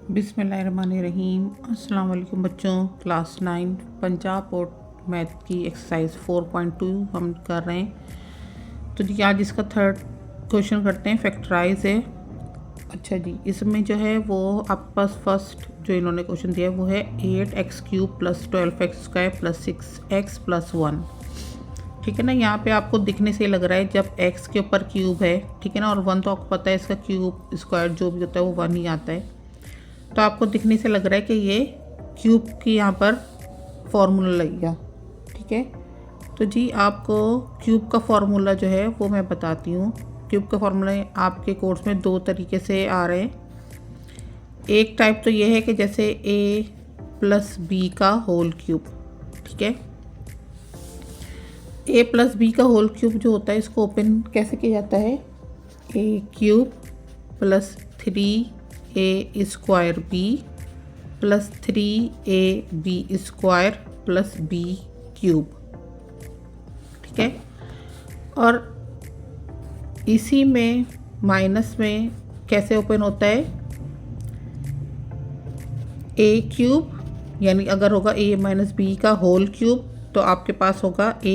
बिस्मिल्लाहिर्रहमानिर्रहीम। अस्सलाम वालेकुम बच्चों। क्लास 9 पंजाब बोर्ड मैथ की एक्सरसाइज 4.2 हम कर रहे हैं। तो जी आज इसका थर्ड क्वेश्चन करते हैं। फैक्टराइज है। अच्छा जी, इसमें जो है वो आपके पास फर्स्ट जो इन्होंने क्वेश्चन दिया है वो है 8x³ + 12x² + 6x + 1। ठीक है ना। यहाँ पे आपको दिखने से लग रहा है जब x के ऊपर क्यूब है, ठीक है ना, और 1 तो आपको पता है इसका क्यूब स्क्वायर जो भी होता है वो 1 ही आता है। तो आपको दिखने से लग रहा है कि ये क्यूब की यहाँ पर फॉर्मूला लगेगा। ठीक है। तो जी आपको क्यूब का फॉर्मूला जो है वो मैं बताती हूँ। क्यूब का फॉर्मूला आपके कोर्स में दो तरीके से आ रहे हैं। एक टाइप तो ये है कि जैसे a + b का होल क्यूब। ठीक है। a + b का होल क्यूब जो होता है इसको ओपन कैसे किया जाता है? a³ + 3a² b + 3ab² + b³। ठीक है। और इसी में माइनस में कैसे ओपन होता है? a³ यानी अगर होगा a - b का होल क्यूब तो आपके पास होगा a³ -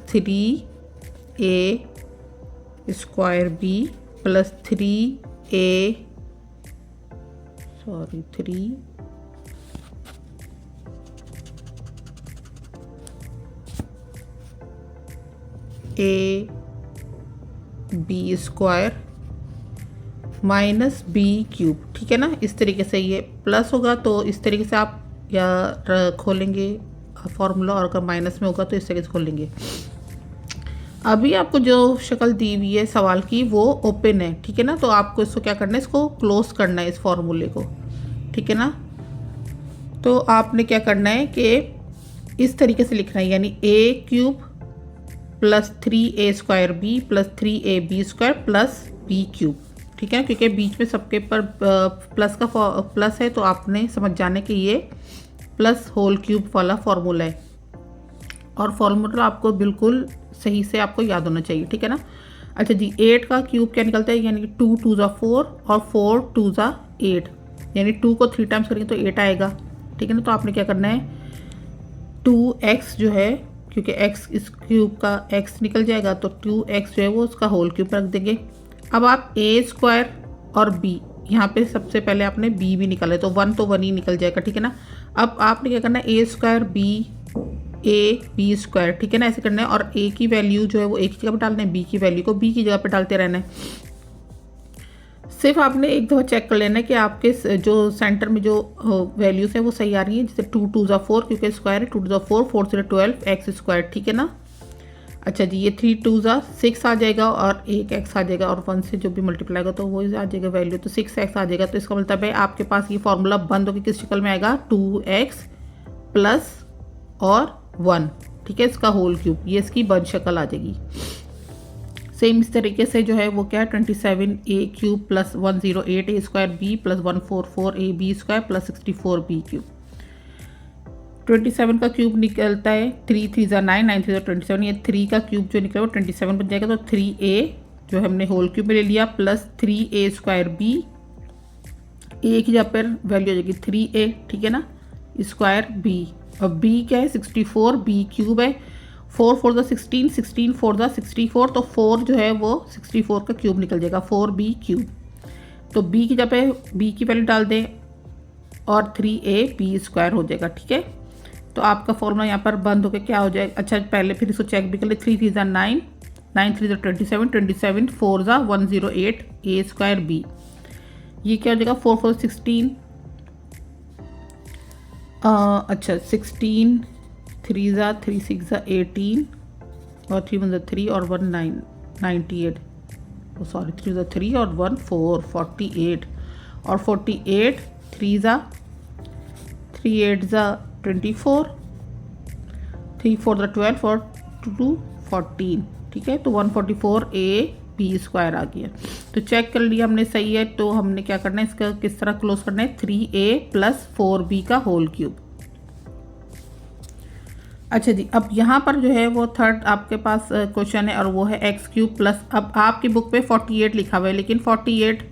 3a² b + 3ab² - b³। ठीक है ना। इस तरीके से ये प्लस होगा तो इस तरीके से आप या खोलेंगे फॉर्मूला, और अगर माइनस में होगा तो इस तरीके से खोलेंगे। अभी आपको जो शक्ल दी हुई है सवाल की वो ओपन है। ठीक है ना। तो आपको इसको क्या करना है? इसको क्लोज करना है, इस फॉर्मूले को। ठीक है ना। तो आपने क्या करना है कि इस तरीके से लिखना है, यानी a³ + 3a² b + 3ab² + b³। ठीक है। क्योंकि बीच में सबके पर प्लस का प्लस है तो आपने समझ जाने कि ये प्लस होल क्यूब वाला फॉर्मूला है, और फॉर्मूला आपको बिल्कुल सही से आपको याद होना चाहिए। ठीक है ना। अच्छा जी, 8 का क्यूब क्या निकलता है? यानी 2 × 2 = 4 और 4 × 2 = 8, यानी 2 को 3 टाइम्स करेंगे तो 8 आएगा। ठीक है ना। तो आपने क्या करना है, 2x जो है, क्योंकि x इस क्यूब का x निकल जाएगा तो 2x जो है वो उसका होल क्यूब रख देंगे। अब आप a² और b, यहाँ पे सबसे पहले आपने b भी निकाला है तो 1 तो 1 ही निकल जाएगा। ठीक है ना। अब आपने क्या करना है, a² b ab²। ठीक है ना। ऐसे करना है, और a की वैल्यू जो है वो a की जगह पर डालना है, b की वैल्यू को b की जगह पर डालते रहना है। सिर्फ आपने एक दफ़ा चेक कर लेना है कि आपके जो सेंटर में जो वैल्यूज़ हैं वो सही आ रही हैं। जैसे 2 × 2 = 4, क्योंकि स्क्वायर है, 2 × 2 = 4, 4 × 3 = 12 x²। ठीक है ना। अच्छा जी, ये 3 × 2 = 6 आ जाएगा, और एक x आ जाएगा, और 1 से जो भी मल्टीप्लाई होगा तो वो आ जाएगा वैल्यू, तो 6x आ जाएगा। तो इसका मतलब है आपके पास ये फॉर्मूला बंद होकर किस शक्ल में आएगा? 2x + और 1। ठीक है। इसका होल क्यूब, ये इसकी बंद शक्ल आ जाएगी। सेम इस तरीके से जो है वो क्या है, 27a³ + 108a² b + 144ab² + 64b³। 27 का क्यूब निकलता है 3 × 3 = 9, 9 × 3 = 27। ये 3 का क्यूब जो निकला वो 27 बन जाएगा। तो 3a जो हमने होल क्यूब में ले लिया + 3a² b, a की जगह पर वैल्यू हो जाएगी 3a। ठीक है ना। स्क्वायर b, अब b क्या है? 64, b³ है। 4 × 4 = 16, 16 × 4 = 64, तो 4 जो है वो 64 का क्यूब निकल जाएगा, 4b³। तो b की जगह पे b की वैल्यू डाल दें और 3ab² हो जाएगा। ठीक है। तो आपका फॉर्मूला यहाँ पर बंद होकर क्या हो जाएगा? अच्छा पहले फिर इसको चेक भी कर ले। 3 × 3 = 9, 9 × 3 = 27, 27 × 4 = 108a² b। ये क्या हो जाएगा? 4 × 4 = 16। अच्छा 16, 3 = 3, 6 = 18, और 3 × 1 = 3 और 1 9, 98, सॉरी 3 × 3 और 1 4, 48, और 48, 3 × 3 8 = 24, 3 4 = 12 और 2 14। ठीक है। तो 144ab² आ गया। तो चेक कर लिया हमने, सही है। तो हमने क्या करना है, इसका किस तरह क्लोज करना है? 3a + 4b का होल क्यूब। अच्छा जी, अब यहाँ पर जो है वो थर्ड आपके पास क्वेश्चन है, और वो है x³ प्लस, अब आपकी बुक पे 48 लिखा हुआ है, लेकिन 48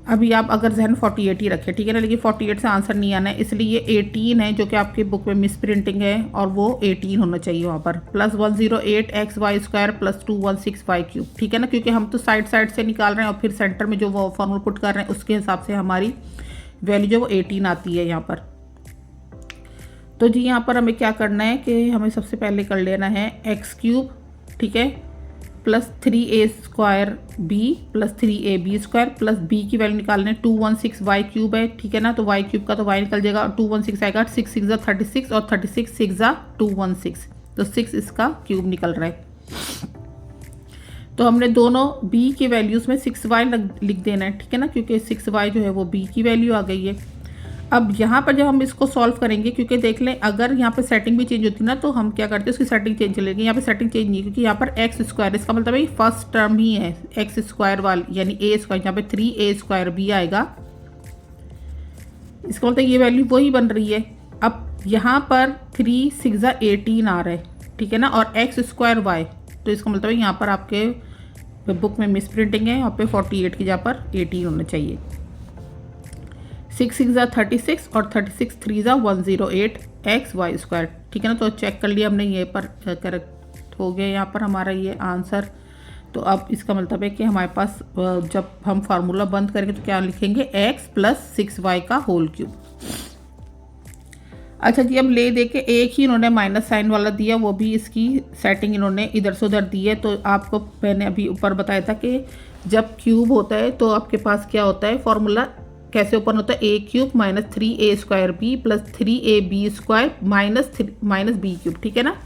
अभी आप अगर जहन 48 ही रखें, ठीक है ना, लेकिन 48 से आंसर नहीं आना है, इसलिए 18 है जो कि आपके बुक में मिस प्रिंटिंग है और वो 18 होना चाहिए वहाँ पर। Plus 108 x y square plus 216 y cube, ठीक है ना, क्योंकि हम तो साइड साइड से निकाल रहे हैं और फिर सेंटर में जो वो फॉर्मूला पुट कर रहे हैं उसके हिसाब से हमारी वैल्यू जो वो 18 आती है यहाँ पर। तो जी यहाँ पर हमें क्या करना है कि हमें सबसे पहले कर लेना है एक्स क्यूब, ठीक है, plus 3a square B plus 3ab square plus b की वैल्यू निकालने 216 वाई क्यूब है, ठीक है ना, तो वाई क्यूब का तो वाई निकल जाएगा और 216 आएगा, 6 6 36 और 36 6 216, तो 6 इसका क्यूब निकल रहा है। तो हमने दोनों b की वैल्यूज़ में 6y लिख देना है, ठीक है ना, क्योंकि 6y जो है वो b की वैल्यू आ गई है। अब यहाँ पर जब हम इसको सॉल्व करेंगे, क्योंकि देख लें अगर यहाँ पे सेटिंग भी चेंज होती है ना तो हम क्या करते हैं उसकी सेटिंग चेंज चलेगी, यहाँ पे सेटिंग चेंज नहीं है क्योंकि यहाँ पर एक्स स्क्वायर, इसका मतलब है फर्स्ट टर्म ही है एक्स स्क्वायर वाली, यानी ए स्क्वायर, यहाँ पे 3a स्क्वायर बी आएगा, इसका मतलब ये वैल्यू वही बन रही है। अब यहाँ पर 3 6 18 आ रहा है, ठीक है ना, और एक्स स्क्वायर वाई, तो इसका मतलब है यहाँ पर आपके बुक में मिस प्रिंटिंग है, यहाँ पे 48 की जगह पर 18 होना चाहिए। 6 6 36 और 36 3 108 एक्स वाई स्क्वायर, ठीक है ना, तो चेक कर लिया हमने, ये पर करेक्ट हो गया यहाँ पर हमारा ये आंसर। तो अब इसका मतलब है कि हमारे पास जब हम फार्मूला बंद करेंगे तो क्या लिखेंगे, x प्लस 6y का होल क्यूब। अच्छा जी, अब ले दे के एक ही इन्होंने माइनस साइन वाला दिया, वो भी इसकी सेटिंग इन्होंने इधर से उधर दी है। तो आपको मैंने अभी ऊपर बताया था कि जब क्यूब होता है तो आपके पास क्या होता है, फॉर्मूला कैसे ओपन होता है, A cube minus 3a square B plus 3ab square minus B cube, ठीक है ना।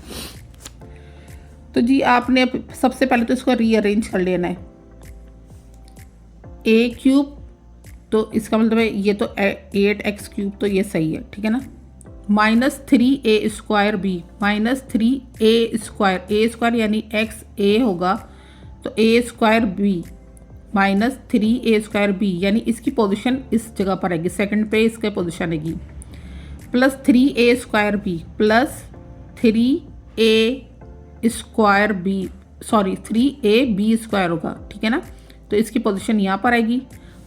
तो जी आपने सबसे पहले तो इसको रीअरेंज कर लेना है, ए क्यूब, तो इसका मतलब है ये तो 8x क्यूब, तो ये सही है, ठीक है ना, minus 3a square B minus 3a square, A square यानी एक्स ए होगा, तो A square B minus 3a square B, यानी इसकी पोजीशन इस जगह पर आएगी, सेकंड पे इसका पोजीशन आएगी, plus 3a square B plus 3a square b, sorry 3ab square होगा, ठीक है ना, तो इसकी पोजीशन यहाँ पर आएगी,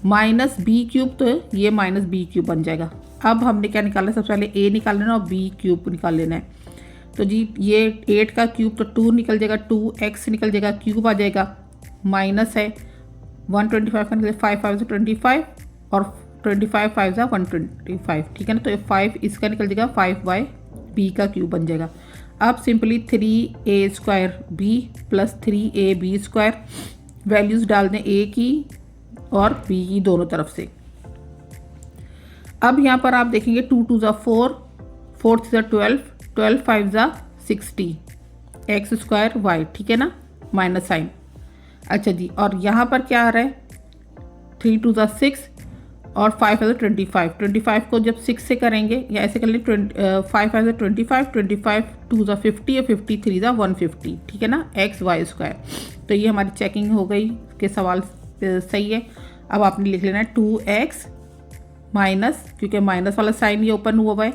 माइनस बी क्यूब, तो ये माइनस बी क्यूब बन जाएगा। अब हमने क्या निकालना है, सबसे पहले a निकाल लेना और b क्यूब निकाल लेना है। तो जी ये 8 का क्यूब तो 2 निकल जाएगा, 2x निकल जाएगा, क्यूब आ जाएगा, माइनस है 125 का निकले 5 5 25 और 25 5 125, ठीक है ना, तो ये 5 इसका निकल जाएगा, 5y b का क्यूब बन जाएगा। अब simply 3a square b plus 3ab square, values डाल दें a की और b की दोनों तरफ से। अब यहाँ पर आप देखेंगे 2 2 4 4 3 12 12 5 60 एक्स स्क्वायर वाई, ठीक है ना, माइनस साइन। अच्छा जी, और यहाँ पर क्या आ रहा है, 3 2 6 और 5 25, 25 को जब 6 से करेंगे या ऐसे कर लें, 5 5 25 25 2 50 और 53 150, ठीक है ना, एक्स वाई स्क्वायर। तो ये हमारी चेकिंग हो गई के सवाल सही है। अब आपने लिख लेना है 2x माइनस, क्योंकि माइनस वाला साइन ये ओपन हुआ है,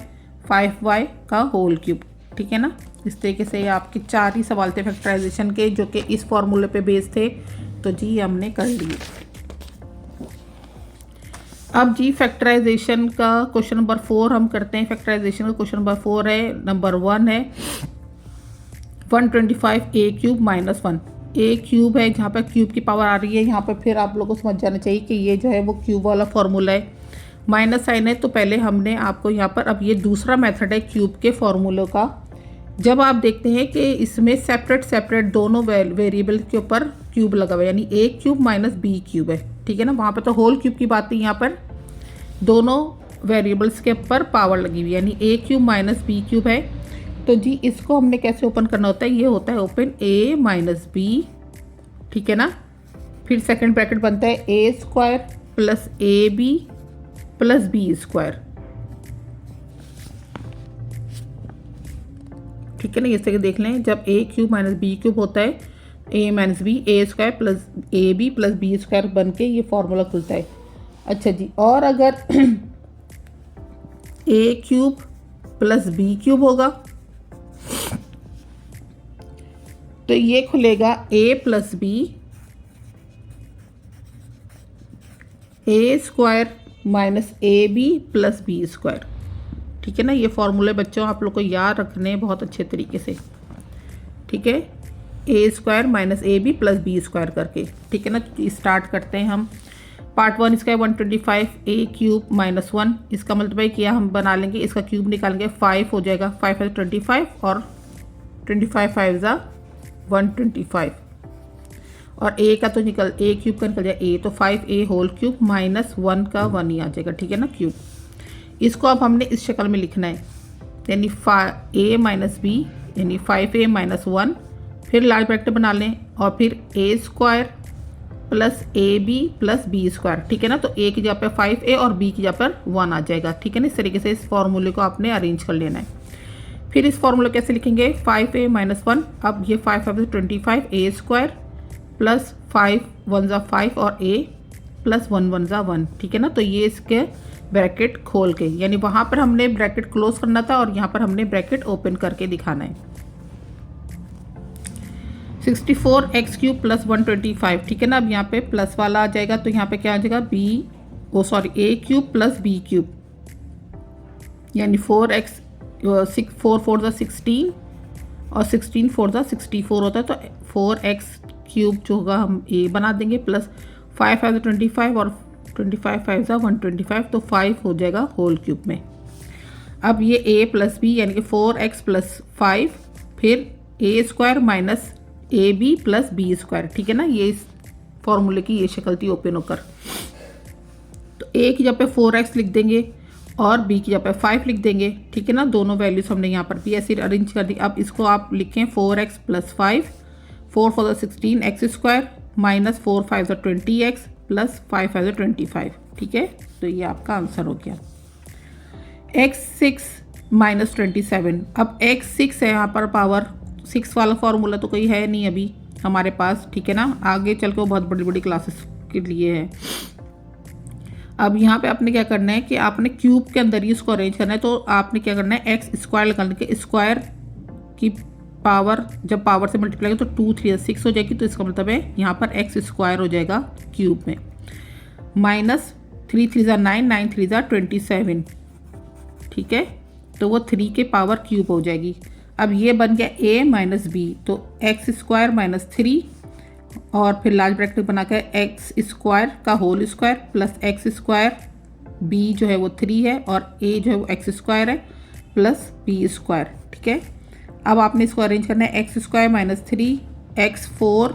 5y का होल क्यूब, ठीक है ना। इस तरीके से ये आपके 4 ही सवाल थे फैक्टराइजेशन के जो कि इस फॉर्मूले पे बेस्ड थे, तो जी हमने कर लिए। अब जी फैक्टराइजेशन का क्वेश्चन नंबर 4 हम करते हैं। फैक्टराइजेशन का क्वेश्चन नंबर 4 है, नंबर 1 है 125a क्यूब माइनस 1, ए क्यूब है, जहाँ पर क्यूब की पावर आ रही है, यहाँ पर फिर आप लोगों को समझ जाना चाहिए कि ये जो है वो क्यूब वाला फॉर्मूला है, माइनस साइन है, तो पहले हमने आपको यहाँ पर, अब ये दूसरा मेथड है क्यूब के फॉर्मूलों का। जब आप देखते हैं कि इसमें सेपरेट सेपरेट दोनों वेरिएबल के ऊपर क्यूब लगा हुआ है, यानी ए क्यूब माइनस बी क्यूब है, ठीक है ना, वहाँ पर तो होल क्यूब की बात है, यहाँ पर दोनों वेरिएबल्स के ऊपर पावर लगी हुई, यानी ए क्यूब माइनस बी क्यूब है। तो जी इसको हमने कैसे ओपन करना होता है, ये होता है ओपन ए माइनस बी, ठीक है ना, फिर सेकंड ब्रैकेट बनता है A square plus A B plus B square, ठीक है ना। इस तरह देख लें, जब A cube minus B cube होता है, A minus B, A square plus A B plus B square बन के ये फॉर्मूला खुलता है। अच्छा जी, और अगर A cube plus B cube होगा तो ये खुलेगा A plus B A square minus A B plus B square. ठीक है ना, ये फॉर्मूले बच्चों आप लोग को याद रखने हैं बहुत अच्छे तरीके से। ठीक है, A square minus A B plus B square करके। ठीक है ना, स्टार्ट करते हैं हम। पार्ट 1 इसका है 125 ए क्यूब माइनस 1, इसका मल्टीप्लाई किया हम बना लेंगे, इसका क्यूब निकालेंगे 5 हो जाएगा। 5 है 25 और 25 5 ज़ा 125 और ए का तो निकल ए क्यूब का निकल जाए ए, तो 5a होल क्यूब माइनस 1 का 1 ही आ जाएगा। ठीक है ना, क्यूब। इसको अब हमने इस शक्ल में लिखना है, यानी a माइनस बी यानी 5a माइनस 1, फिर लार्ज ब्रैकेट बना लें और फिर a square plus A B plus B square. ठीक है ना, तो a की जगह पर 5a और b की जगह पर 1 आ जाएगा। ठीक है ना, इस तरीके से इस फॉर्मूले को आपने अरेंज कर लेना है। फिर इस फॉर्मूले कैसे लिखेंगे, 5a माइनस 1, अब ये 5 5 25 a स्क्वायर प्लस 5 1 ज़ा 5 और a प्लस 1 1 ज़ा 1। ठीक है ना, तो ये इसके ब्रैकेट खोल के, यानी वहाँ पर हमने ब्रैकेट क्लोज करना था और यहाँ पर हमने ब्रैकेट ओपन करके दिखाना है। 64x cube plus 125। ठीक है ना, अब यहाँ पे प्लस वाला आ जाएगा, तो यहाँ पे क्या आ जाएगा a cube plus b cube, यानी 4x 4 4 ज़ा 16 और 16 4 ज़ा 64 होता है, तो 4x क्यूब जो होगा हम a बना देंगे, प्लस 5 5 25 और 25 5 ज़ा 125, तो 5 हो जाएगा होल क्यूब में। अब ये a प्लस बी यानी कि 4x प्लस 5, फिर a square minus A B plus B square. ठीक है ना, ये इस फॉर्मूले की ये शक्ल थी ओपन होकर। तो a की जगह पे 4x लिख देंगे और b की जगह पे 5 लिख देंगे। ठीक है ना, दोनों वैल्यूज हमने यहाँ पर भी ऐसे अरेंज कर दी। अब इसको आप लिखें 4x plus 5, 4 4 16 x square minus 4 5 20x plus 5 5 25। ठीक है, तो ये आपका आंसर हो गया। x6 minus 27। अब x6 है यहाँ पर, पावर 6 वाला फॉर्मूला तो कोई है नहीं अभी हमारे पास। ठीक है ना, आगे चल के वो बहुत बड़ी बड़ी क्लासेस के लिए है। अब यहाँ पे आपने क्या करना है कि आपने क्यूब के अंदर ही इसको अरेंज करना है, तो आपने क्या करना है, एक्स स्क्वायर निकालने के स्क्वायर की पावर जब पावर से मल्टीप्लाई तो 2 3 6 हो जाएगी, तो इसका मतलब है यहाँ पर एक्स स्क्वायर हो जाएगा क्यूब में, माइनस 3 3 ज़ा 9 9 3 ज़ा 27। ठीक है, तो वो 3 के पावर क्यूब हो जाएगी। अब ये बन गया a माइनस बी, तो एक्स स्क्वायर माइनस 3 और फिर लार्ज ब्रैकेट बना कर एक्स स्क्वायर का whole square plus x square, b जो है वो 3 है और a जो है वो एक्स स्क्वायर है प्लस b स्क्वायर। ठीक है, अब आपने इसको अरेंज करना है, x square minus 3 x 4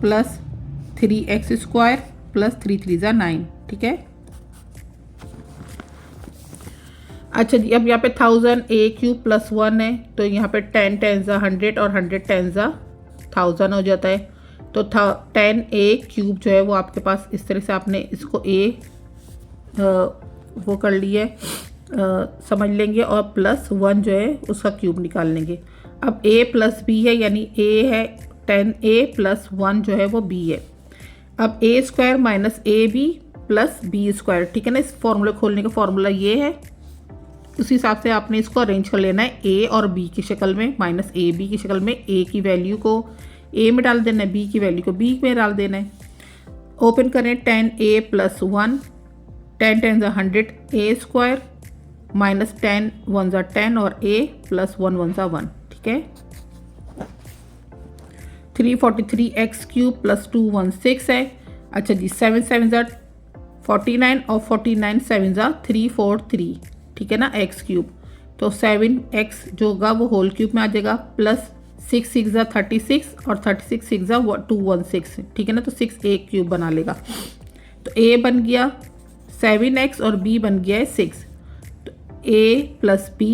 plus 3 x square plus 3 3 ज़ा 9। ठीक है, अच्छा जी, अब यहाँ पे 1000 a क्यूब प्लस 1 है, तो यहाँ पे 10 10 ज़ा 100 और 100 10 ज़ा 1000 हो जाता है। तो 10 a क्यूब जो है वो आपके पास इस तरह से आपने इसको वो कर लिया समझ लेंगे और प्लस 1 जो है उसका क्यूब निकाल लेंगे। अब a प्लस b है, यानी a है 10a प्लस 1 जो है वो b है। अब a square minus A B plus B square. ठीक है ना, इस फॉर्मूले खोलने का फॉर्मूला ये है, उसी हिसाब से आपने इसको अरेंज कर लेना है, a और b की शक्ल में माइनस ए बी की शक्ल में। a की वैल्यू को a में डाल देना है, b की वैल्यू को b में डाल देना है। ओपन करें 10a प्लस 1, 10 10 ज़ा 100 a स्क्वायर माइनस 10 1 ज़ा 10 और a प्लस 1 1 ज़ा 1। ठीक है, 343x क्यूब प्लस 216 है। अच्छा जी, 7 7 ज़ा 49 और 49 7 ज़ा 343। ठीक है ना, एक्स क्यूब, तो 7x जो होगा वो होल क्यूब में आ जाएगा, प्लस 6 6 ज़ा 36 और 36 6 ज़ा 216। ठीक है ना, तो 6 a क्यूब बना लेगा, तो a बन गया 7x और b बन गया है 6। तो a plus b,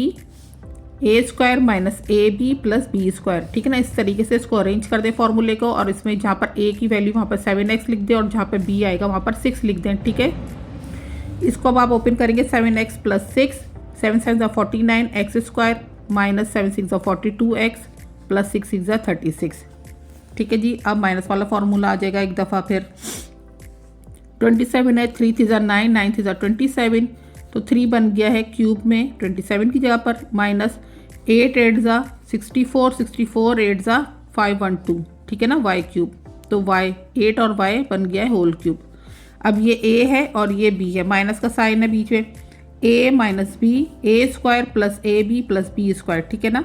a square minus A B plus B square. ठीक है ना, इस तरीके से इसको अरेंज कर दें फॉर्मूले को, और इसमें जहाँ पर a की वैल्यू वहाँ पर 7x लिख दें और जहाँ पर b आएगा वहाँ पर 6 लिख दें। ठीक है, इसको अब आप ओपन करेंगे 7x प्लस 6, 7 7 ज़ा 49 एक्स स्क्वायर माइनस 7 6 ज़ा 42x प्लस 6 6 ज़ा 36। ठीक है जी, अब माइनस वाला फॉर्मूला आ जाएगा एक दफ़ा फिर। 27 है, 3 3 ज़ा 9 9 3 ज़ा 27, तो 3 बन गया है क्यूब में 27 की जगह पर, माइनस 8 8 ज़ा 64 64 8 ज़ा 512। ठीक है ना, y क्यूब, तो y 8 और y बन गया है होल क्यूब। अब ये ए है और ये बी है, माइनस का साइन है बीच में, A minus B, A square plus A B plus B square, ठीक है ना।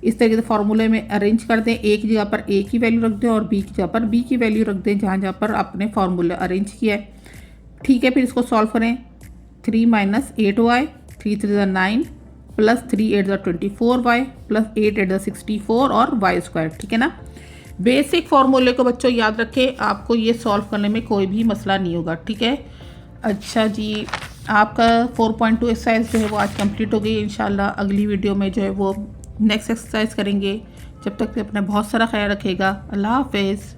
इस तरीके से फॉर्मूले में अरेंज कर दें, ए की जगह पर ए की वैल्यू रख दें और बी की जगह पर बी की वैल्यू रख दें जहाँ जहाँ पर आपने फॉर्मूला अरेंज किया है, ठीक है। फिर इसको सॉल्व करें, 3 minus 8y, 3 3 9 plus 3 8 24y plus 8 8 64 और वाई स्क्वायर, ठीक है ना। बेसिक फॉर्मूले को बच्चों याद रखें, आपको ये सॉल्व करने में कोई भी मसला नहीं होगा, ठीक है। अच्छा जी, आपका 4.2 एक्सरसाइज जो है वो आज कंप्लीट हो गई। इंशाल्लाह अगली वीडियो में जो है वो नेक्स्ट एक्सरसाइज करेंगे। जब तक अपना बहुत सारा ख्याल रखेगा। अल्लाह हाफिज़।